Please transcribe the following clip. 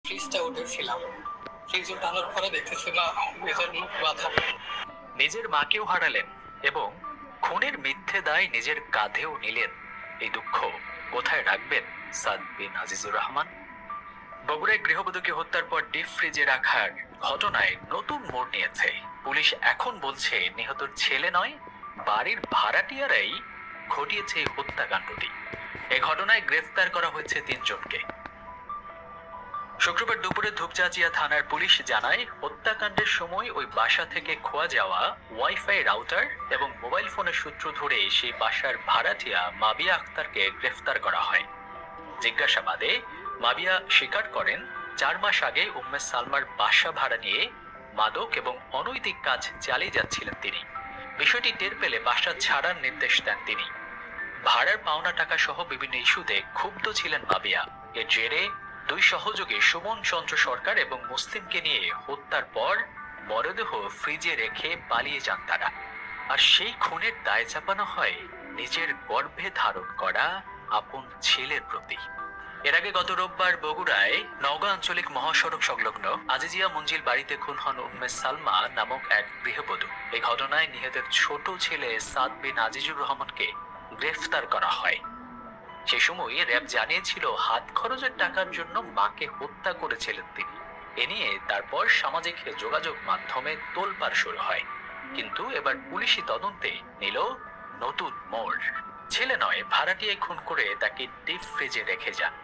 ফ্রিজটা উঠেছিলাম, ফ্রিজ উঠানোর পরে দেখতেছি না মেজর মুখ বাঁধা। নিজের মাকেও হারালেন এবং খুনের মিথ্যে দায় নিজের কাঁধেও নিলেন। এই দুঃখ কোথায় রাখবেন সাদ বিন আজিজুর রহমান? বগুড়ায় গৃহবধূকে হত্যার পর ডিপ ফ্রিজে রাখার ঘটনায় নতুন মোড় নিয়েছে। পুলিশ এখন বলছে নিহতর ছেলে নয়, বাড়ির ভাড়াটিয়ারাই ঘটিয়েছে এই হত্যাকাণ্ডটি। এই ঘটনায় গ্রেফতার করা হয়েছে 3 জনকে। শুক্রবার দুপুরে ধূপচাচিয়া থানার পুলিশ জানায়, হত্যাকাণ্ডের সময় ওই বাসা থেকে খোয়া যাওয়া ওয়াইফাই রাউটার এবং মোবাইল ফোনের সূত্র ধরে সেই বাসার ভাড়াটিয়া মাবিয়া আক্তারকে গ্রেফতার করা হয়। জিজ্ঞাসাবাদে মাবিয়া স্বীকার করেন, 4 মাস আগে উম্মে সালমার বাসা ভাড়া নিয়ে মাদক এবং অনৈতিক কাজ চালিয়ে যাচ্ছিলেন তিনি। বিষয়টি টের পেলে বাসা ছাড়ার নির্দেশ দেন তিনি। ভাড়ার পাওনা টাকা সহ বিভিন্ন ইস্যুতে ক্ষুব্ধ ছিলেন মাবিয়া। এর জেরে 2 সহযোগী সুমন চন্দ্র সরকার এবং মুসলিমকে নিয়ে হত্যার পর মরদেহ ফ্রিজে রেখে পালিয়ে যান তারা। আর সেই খুনের দায় চাপানো হয় নিজের গর্ভে ধারণ করা আপন ছেলের প্রতি। এর আগে গত রোববার বগুড়ায় নওগাঁ আঞ্চলিক মহাসড়ক সংলগ্ন আজিজিয়া মঞ্জিল বাড়িতে খুন হন উম্মে সালমা নামক এক গৃহবধূ। এই ঘটনায় নিহতের ছোট ছেলে সাদ বিন আজিজুর রহমানকে গ্রেফতার করা হয়। সে সময় র্যাব জানিয়েছিল হাত খরচের টাকার জন্য মাকে হত্যা করেছিলেন তিনি। এ নিয়ে তারপর সামাজিক যোগাযোগ মাধ্যমে তোলপাড় শুরু হয়। কিন্তু এবার পুলিশি তদন্তে নিল নতুন মোড়। ছেলে নয়, ভাড়াটিয়া খুন করে তাকে ডিপ ফ্রিজে রেখে যান।